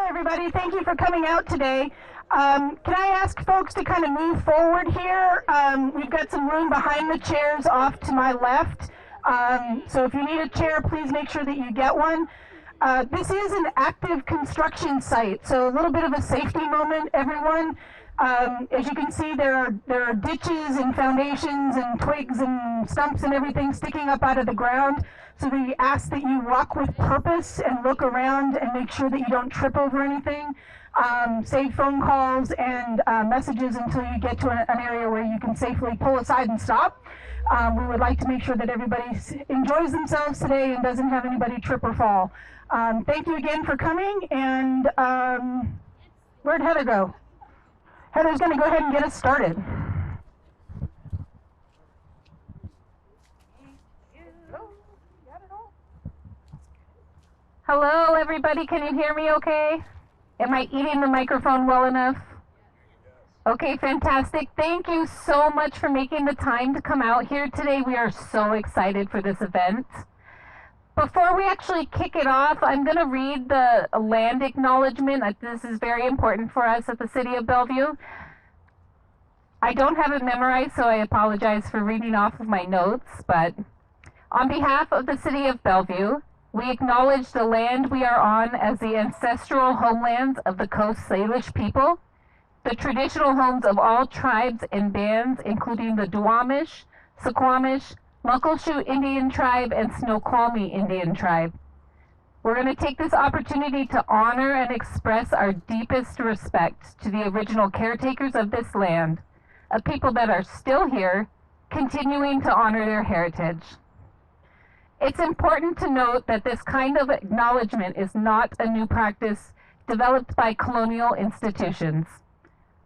everybody. Thank you for coming out today. Can I ask folks to kind of move forward here? We've got some room behind the chairs off to my left. So if you need a chair, please make sure that you get one. This is an active construction site, so a little bit of a safety moment, everyone. As you can see, there are ditches and foundations and twigs and stumps and everything sticking up out of the ground. So we ask that you walk with purpose and look around and make sure that you don't trip over anything. Save phone calls and messages until you get to an area where you can safely pull aside and stop. We would like to make sure that everybody enjoys themselves today and doesn't have anybody trip or fall. Thank you again for coming, and where'd Heather go? Heather's going to go ahead and get us started. Hello, everybody. Can you hear me okay? Am I eating the microphone well enough? Okay, fantastic. Thank you so much for making the time to come out here today. We are so excited for this event. Before we actually kick it off, I'm going to read the land acknowledgement. This is very important for us at the City of Bellevue. I don't have it memorized, so I apologize for reading off of my notes, but on behalf of the City of Bellevue, we acknowledge the land we are on as the ancestral homelands of the Coast Salish people, the traditional homes of all tribes and bands, including the Duwamish, Suquamish, Muckleshoot Indian Tribe, and Snoqualmie Indian Tribe. We're going to take this opportunity to honor and express our deepest respect to the original caretakers of this land, a people that are still here, continuing to honor their heritage. It's important to note that this kind of acknowledgement is not a new practice developed by colonial institutions.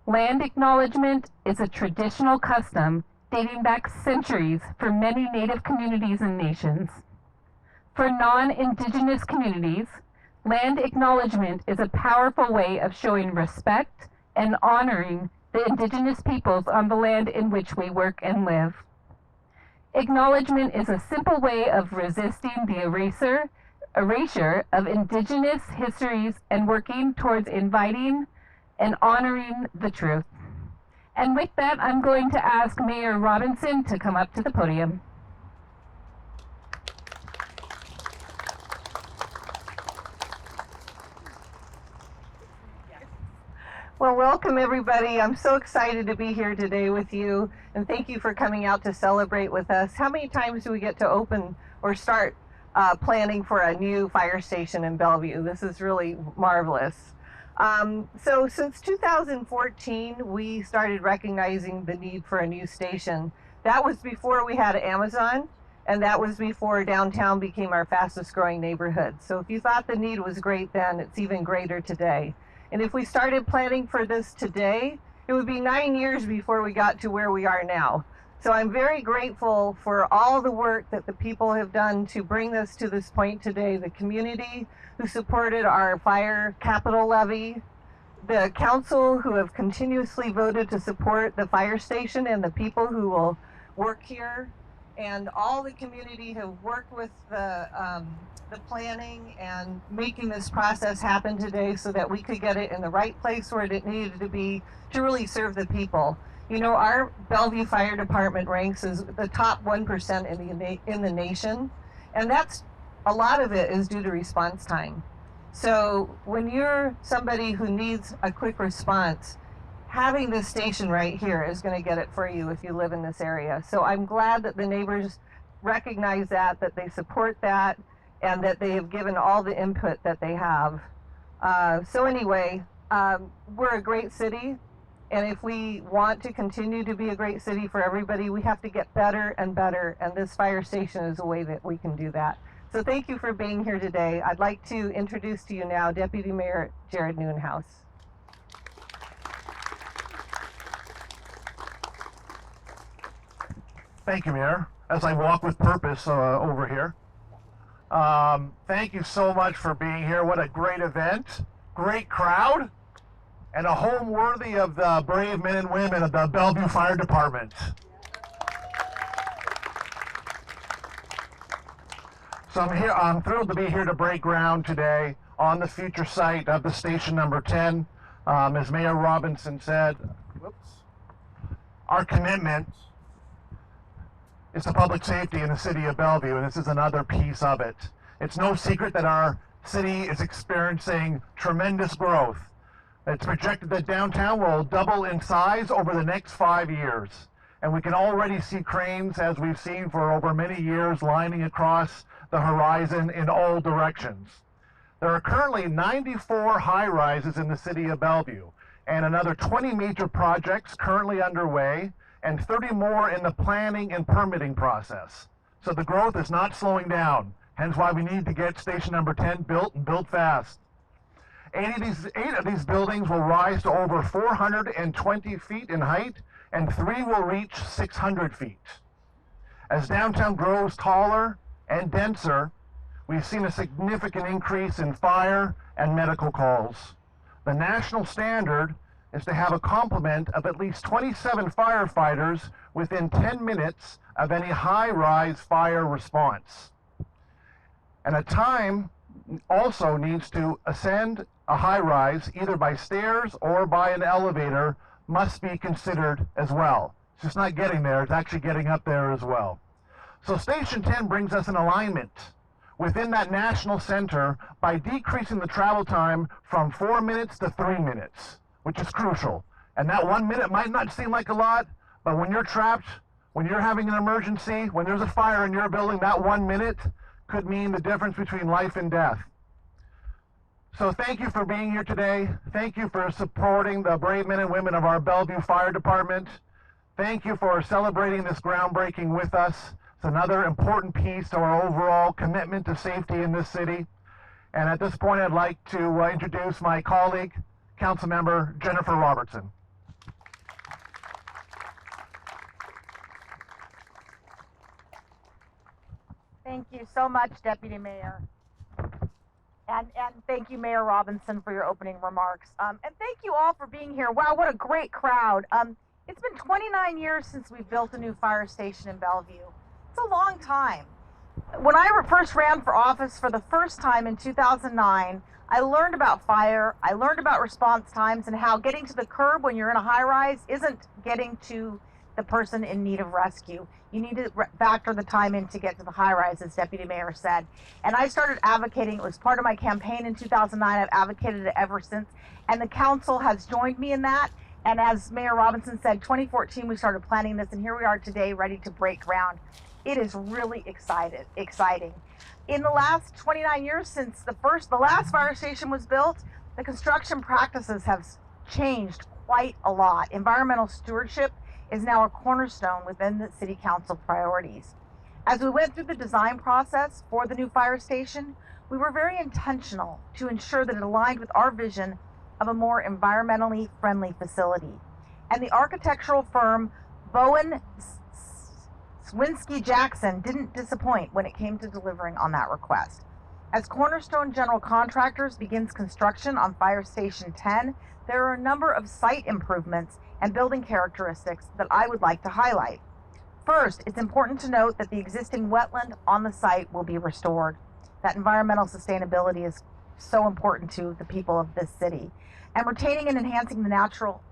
Land acknowledgement is a traditional custom dating back centuries for many Native communities and nations. For non-Indigenous communities, land acknowledgement is a powerful way of showing respect and honoring the Indigenous peoples on the land in which we work and live. Acknowledgement is a simple way of resisting the erasure of Indigenous histories and working towards inviting and honoring the truth. And with that, I'm going to ask Mayor Robinson to come up to the podium. Well, welcome everybody. I'm so excited to be here today with you, and thank you for coming out to celebrate with us. How many times do we get to open or start planning for a new fire station in Bellevue? This is really marvelous. So since 2014, we started recognizing the need for a new station. That was before we had Amazon, and that was before downtown became our fastest growing neighborhood. So if you thought the need was great then, it's even greater today. And if we started planning for this today, it would be 9 years before we got to where we are now. So I'm very grateful for all the work that the people have done to bring us to this point today. The community who supported our fire capital levy, the council who have continuously voted to support the fire station and the people who will work here, and all the community who worked with the planning and making this process happen today so that we could get it in the right place where it needed to be to really serve the people. You know, our Bellevue Fire Department ranks as the top 1% in the nation, and that's a lot of it is due to response time. So when you're somebody who needs a quick response, having this station right here is going to get it for you if you live in this area. So I'm glad that the neighbors recognize that they support that, and that they have given all the input that they have. So anyway, we're a great city, and if we want to continue to be a great city for everybody, we have to get better and better, and this fire station is a way that we can do that. So thank you for being here today. I'd like to introduce to you now Deputy Mayor Jared Noonhouse. Thank you, Mayor. As I walk with purpose over here. Thank you so much for being here. What a great event, great crowd, and a home worthy of the brave men and women of the Bellevue Fire Department. So I'm thrilled to be here to break ground today on the future site of the station number 10. As Mayor Robinson said, our commitment is to public safety in the city of Bellevue, and this is another piece of it. It's no secret that our city is experiencing tremendous growth. It's projected that downtown will double in size over the next 5 years. And we can already see cranes, as we've seen for over many years, lining across the horizon in all directions. There are currently 94 high-rises in the city of Bellevue, and another 20 major projects currently underway, and 30 more in the planning and permitting process. So the growth is not slowing down, hence why we need to get station number 10 built and built fast. 8 of these buildings will rise to over 420 feet in height, and 3 will reach 600 feet. As downtown grows taller and denser, we've seen a significant increase in fire and medical calls. The national standard is to have a complement of at least 27 firefighters within 10 minutes of any high-rise fire response. And a time also needs to ascend a high-rise either by stairs or by an elevator must be considered as well. It's just not getting there, it's actually getting up there as well. So Station 10 brings us in alignment within that national center by decreasing the travel time from 4 minutes to 3 minutes, which is crucial. And that 1 minute might not seem like a lot, but when you're trapped, when you're having an emergency, when there's a fire in your building, that 1 minute could mean the difference between life and death. So thank you for being here today. Thank you for supporting the brave men and women of our Bellevue Fire Department. Thank you for celebrating this groundbreaking with us. It's another important piece to our overall commitment to safety in this city. And at this point, I'd like to introduce my colleague, Councilmember Jennifer Robertson. Thank you so much, Deputy Mayor. And thank you, Mayor Robinson, for your opening remarks. And thank you all for being here. Wow, what a great crowd. It's been 29 years since we built a new fire station in Bellevue. It's a long time. When I first ran for office for the first time in 2009, I learned about fire, I learned about response times and how getting to the curb when you're in a high-rise isn't getting to the person in need of rescue. You need to factor the time in to get to the high-rise, as Deputy Mayor said. And I started advocating. It was part of my campaign in 2009. I've advocated it ever since. And the council has joined me in that. And as Mayor Robinson said, 2014, we started planning this, and here we are today ready to break ground. It is really exciting. In the last 29 years since the last fire station was built, the construction practices have changed quite a lot. Environmental stewardship is now a cornerstone within the City Council priorities. As we went through the design process for the new fire station, we were very intentional to ensure that it aligned with our vision of a more environmentally friendly facility. And the architectural firm Bowen Swinsky Jackson didn't disappoint when it came to delivering on that request. As Cornerstone General Contractors begins construction on Fire Station 10, there are a number of site improvements and building characteristics that I would like to highlight. First, it's important to note that the existing wetland on the site will be restored. That environmental sustainability is so important to the people of this city. And retaining and enhancing the natural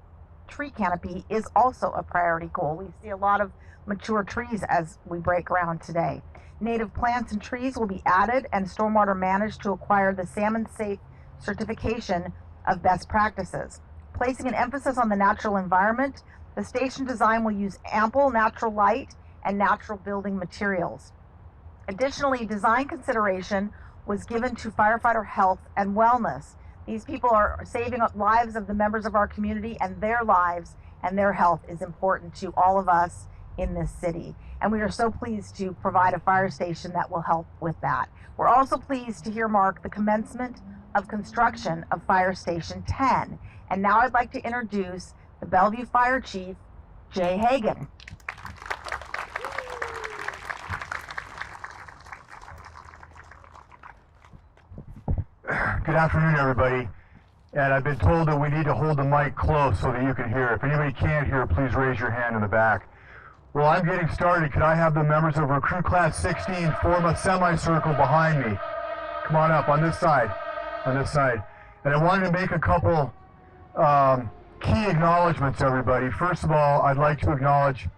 tree canopy is also a priority goal. We see a lot of mature trees as we break ground today. Native plants and trees will be added and stormwater managed to acquire the Salmon Safe certification of best practices. Placing an emphasis on the natural environment, the station design will use ample natural light and natural building materials. Additionally, design consideration was given to firefighter health and wellness. These people are saving lives of the members of our community, and their lives and their health is important to all of us in this city. And we are so pleased to provide a fire station that will help with that. We're also pleased to mark the commencement of construction of Fire Station 10. And now I'd like to introduce the Bellevue Fire Chief, Jay Hagan. Good afternoon, everybody. And I've been told that we need to hold the mic close so that you can hear. If anybody can't hear, please raise your hand in the back. Well, I'm getting started. Could I have the members of Recruit Class 16 form a semicircle behind me? Come on up on this side. on this side. And I wanted to make a couple key acknowledgments, everybody. First of all, I'd like to acknowledge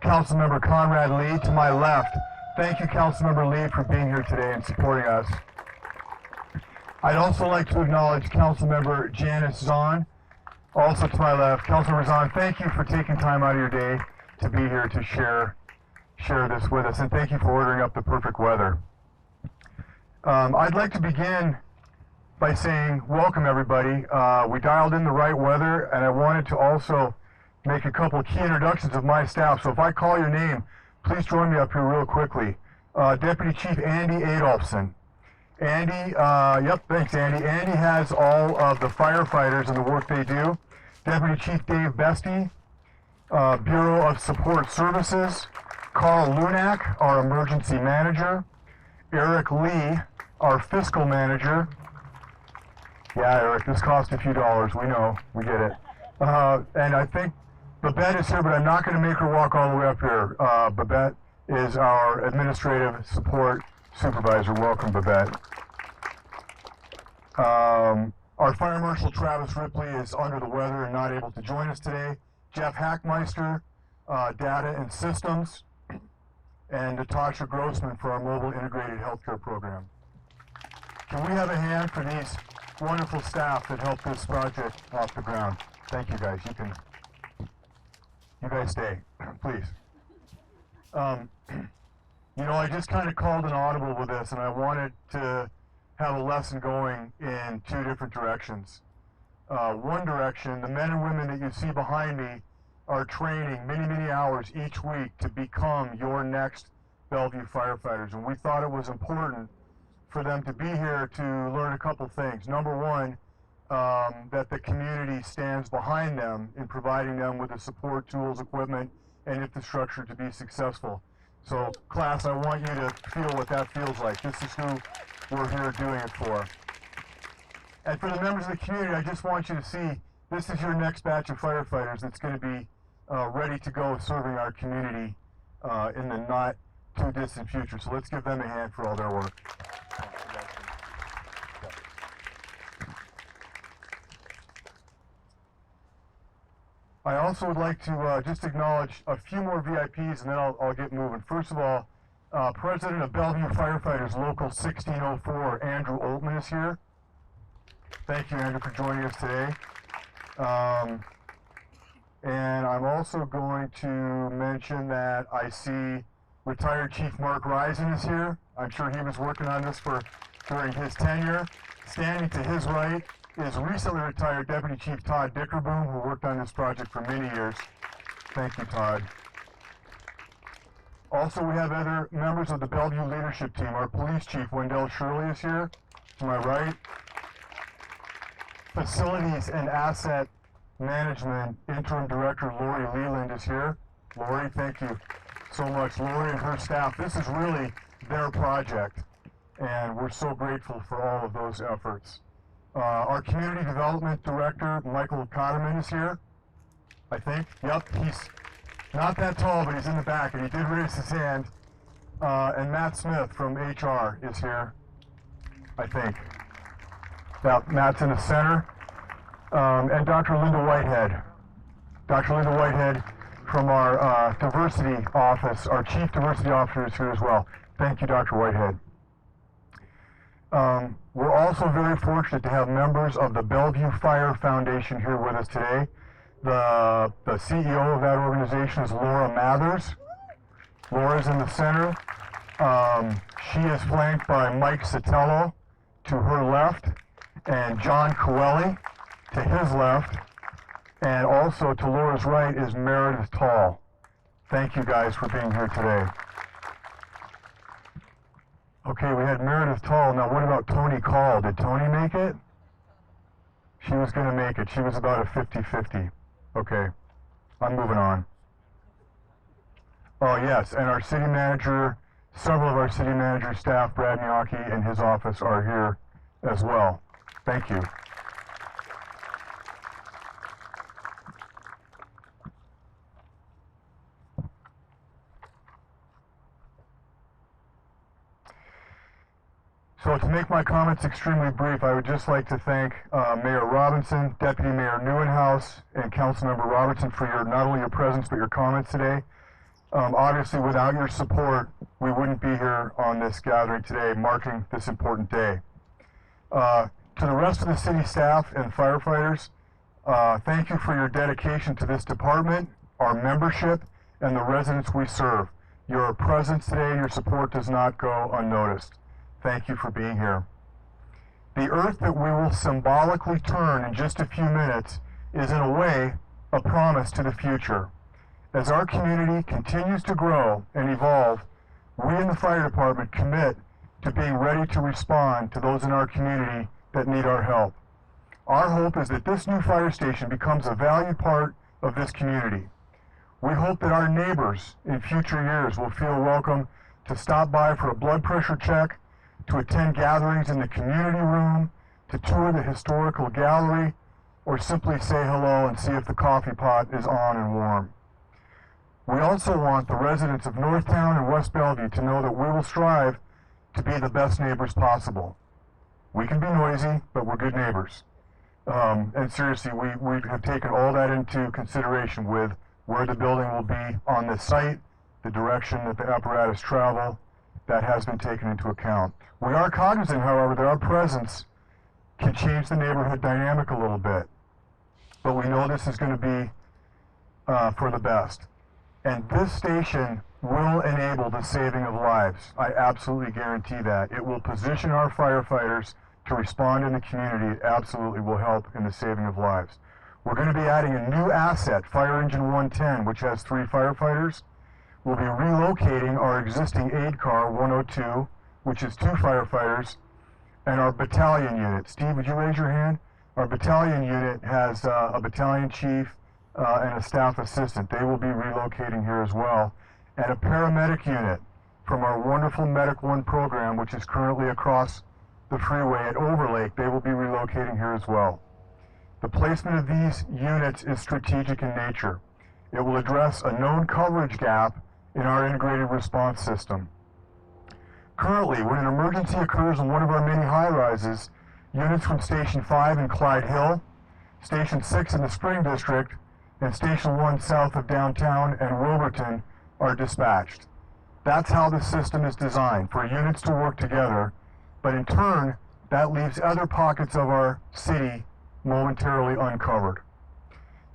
Councilmember Conrad Lee to my left. Thank you, Councilmember Lee, for being here today and supporting us. I'd also like to acknowledge Councilmember Janice Zahn, also to my left. Councilmember Zahn, thank you for taking time out of your day to be here to share this with us, and thank you for ordering up the perfect weather. I'd like to begin by saying welcome, everybody. We dialed in the right weather, and I wanted to also make a couple key introductions of my staff. So if I call your name, please join me up here real quickly. Deputy Chief Andy Adolphson. Andy, yep, thanks, Andy. Andy has all of the firefighters and the work they do. Deputy Chief Dave Bestie, Bureau of Support Services. Carl Lunak, our emergency manager. Eric Lee, our fiscal manager. Yeah, Eric, this cost a few dollars. We know, we get it. And I think Babette is here, but I'm not going to make her walk all the way up here. Babette is our administrative support supervisor. Welcome, Babette. Our Fire Marshal Travis Ripley is under the weather and not able to join us today. Jeff Hackmeister, Data and Systems, and Natasha Grossman for our Mobile Integrated Healthcare Program. Can we have a hand for these wonderful staff that helped this project off the ground? Thank you, guys. You guys stay, please. You know, I just kind of called an audible with this, and I wanted to have a lesson going in two different directions. One direction, the men and women that you see behind me are training many, many hours each week to become your next Bellevue firefighters, and we thought it was important for them to be here to learn a couple things. Number one, that the community stands behind them in providing them with the support, tools, equipment, and infrastructure to be successful. So, class, I want you to feel what that feels like. This is who we're here doing it for. And for the members of the community, I just want you to see this is your next batch of firefighters that's going to be ready to go serving our community in the not too distant future. So let's give them a hand for all their work. I also would like to just acknowledge a few more VIPs, and then I'll get moving. First of all, President of Bellevue Firefighters Local 1604, Andrew Oltman, is here. Thank you, Andrew, for joining us today. And I'm also going to mention that I see retired Chief Mark Risen is here. I'm sure he was working on this during his tenure. Standing to his right is recently retired Deputy Chief Todd Dickerboom, who worked on this project for many years. Thank you, Todd. Also, we have other members of the Bellevue leadership team. Our Police Chief, Wendell Shirley, is here, to my right. Facilities and Asset Management Interim Director Lori Leland is here. Lori, thank you so much. Lori and her staff, this is really their project, and we're so grateful for all of those efforts. Our Community Development Director, Michael Cotterman, is here, I think. Yep, he's not that tall, but he's in the back, and he did raise his hand. And Matt Smith from HR is here, I think. Yeah, Matt's in the center. And Dr. Linda Whitehead. Dr. Linda Whitehead from our diversity office, our Chief Diversity Officer is here as well. Thank you, Dr. Whitehead. We're also very fortunate to have members of the Bellevue Fire Foundation here with us today. The CEO of that organization is Laura Mathers. Laura's in the center. She is flanked by Mike Sotelo to her left, and John Coelli to his left, and also to Laura's right is Meredith Tall. Thank you guys for being here today. Okay, we had Meredith Tall. Now what about Tony Call? Did Tony make it? She was going to make it. She was about a 50-50. Okay, I'm moving on. Oh yes, and our city manager, several of our city manager staff, Brad Miyake and his office are here as well. Thank you. So So to make my comments extremely brief, I would just like to thank Mayor Robinson, Deputy Mayor Neuenhouse, and Councilmember Robertson for not only your presence but your comments today. Obviously, without your support, we wouldn't be here on this gathering today, marking this important day. To the rest of the city staff and firefighters, thank you for your dedication to this department, our membership, and the residents we serve. Your presence today, your support does not go unnoticed. Thank you for being here. The earth that we will symbolically turn in just a few minutes is, in a way, a promise to the future. As our community continues to grow and evolve, we in the fire department commit to being ready to respond to those in our community that need our help. Our hope is that this new fire station becomes a valued part of this community. We hope that our neighbors in future years will feel welcome to stop by for a blood pressure check, to attend gatherings in the community room, to tour the historical gallery, or simply say hello and see if the coffee pot is on and warm. We also want the residents of Northtown and West Bellevue to know that we will strive to be the best neighbors possible. We can be noisy, but we're good neighbors. And seriously, we have taken all that into consideration with where the building will be on the site, the direction that the apparatus travel. That has been taken into account. We are cognizant, however, that our presence can change the neighborhood dynamic a little bit. But we know this is going to be for the best. And this station will enable the saving of lives. I absolutely guarantee that. It will position our firefighters to respond in the community. It absolutely will help in the saving of lives. We're going to be adding a new asset, Fire Engine 110, which has 3 firefighters. We'll be relocating our existing aid car 102, which is 2 firefighters, and our battalion unit. Steve, would you raise your hand? Our battalion unit has a battalion chief and a staff assistant. They will be relocating here as well. And a paramedic unit from our wonderful Medic One program, which is currently across the freeway at Overlake. They will be relocating here as well. The placement of these units is strategic in nature. It will address a known coverage gap in our integrated response system. Currently, when an emergency occurs in one of our many high-rises, units from Station 5 in Clyde Hill, Station 6 in the Spring District, and Station 1 south of downtown and Wilburton are dispatched. That's how the system is designed, for units to work together, but in turn, that leaves other pockets of our city momentarily uncovered.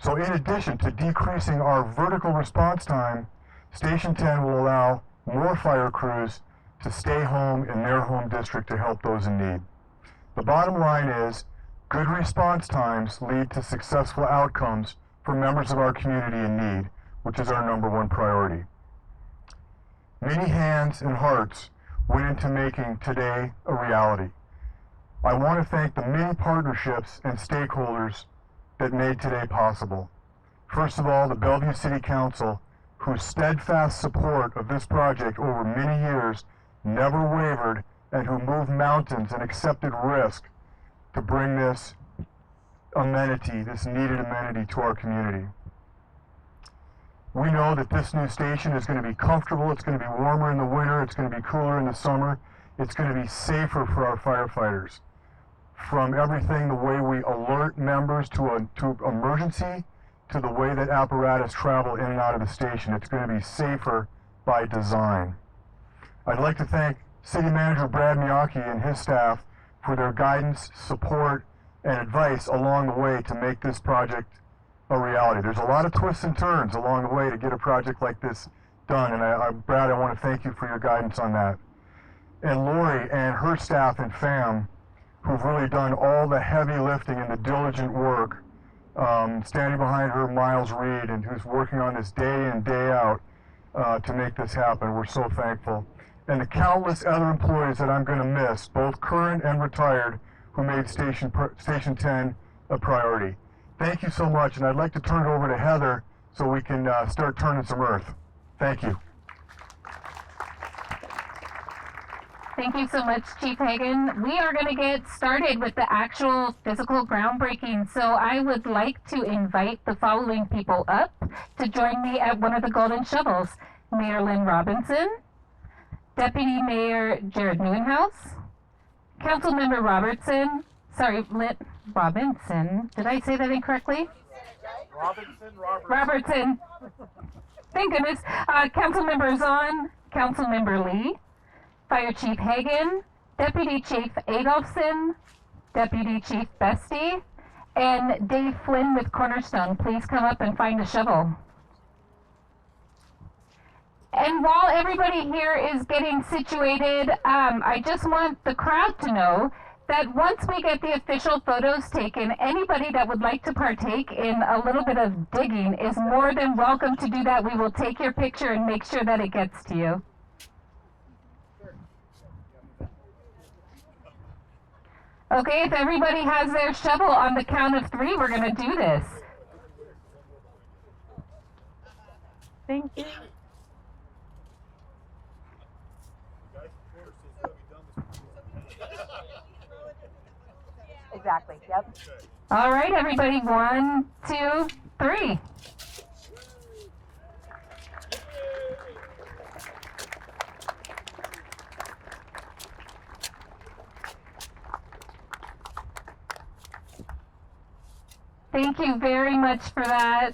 So in addition to decreasing our vertical response time, Station 10 will allow more fire crews to stay home in their home district to help those in need. The bottom line is, good response times lead to successful outcomes for members of our community in need, which is our #1 priority. Many hands and hearts went into making today a reality. I want to thank the many partnerships and stakeholders that made today possible. First of all, the Bellevue City Council, whose steadfast support of this project over many years never wavered, and who moved mountains and accepted risk to bring this amenity, this needed amenity, to our community. We know that this new station is going to be comfortable, it's going to be warmer in the winter, it's going to be cooler in the summer, it's going to be safer for our firefighters. From everything, the way we alert members to emergency, to the way that apparatus travel in and out of the station, it's going to be safer by design. I'd like to thank City Manager Brad Miyake and his staff for their guidance, support, and advice along the way to make this project a reality. There's a lot of twists and turns along the way to get a project like this done, and Brad, I want to thank you for your guidance on that. And Lori and her staff and fam, who've really done all the heavy lifting and the diligent work, standing behind her, Miles Reed, and who's working on this day in, day out to make this happen. We're so thankful. And the countless other employees that I'm going to miss, both current and retired, who made Station 10 a priority. Thank you so much, and I'd like to turn it over to Heather so we can start turning some earth. Thank you. Thank you so much, Chief Hagan. We are going to get started with the actual physical groundbreaking. So I would like to invite the following people up to join me at one of the golden shovels. Mayor Lynn Robinson, Deputy Mayor Jared Neuenhouse, Councilmember Robinson. Did I say that incorrectly? Robertson. Thank goodness. Councilmember Zahn, Councilmember Lee, Fire Chief Hagan, Deputy Chief Adolphson, Deputy Chief Bestie, and Dave Flynn with Cornerstone. Please come up and find a shovel. And while everybody here is getting situated, I just want the crowd to know that once we get the official photos taken, anybody that would like to partake in a little bit of digging is more than welcome to do that. We will take your picture and make sure that it gets to you. Okay, if everybody has their shovel, on the count of 3, we're going to do this. Thank you. Exactly, yep. All right, everybody, 1, 2, 3. Thank you very much for that.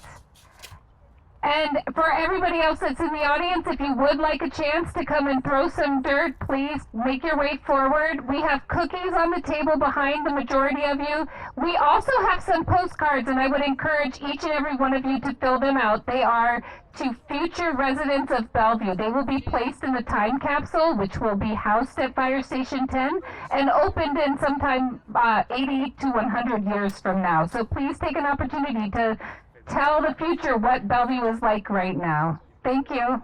And for everybody else that's in the audience, if you would like a chance to come and throw some dirt, please make your way forward. We have cookies on the table behind the majority of you. We also have some postcards, and I would encourage each and every one of you to fill them out. They are to future residents of Bellevue. They will be placed in the time capsule, which will be housed at Fire Station 10 and opened in sometime 80 to 100 years from now. So please take an opportunity to tell the future what Bellevue is like right now. Thank you.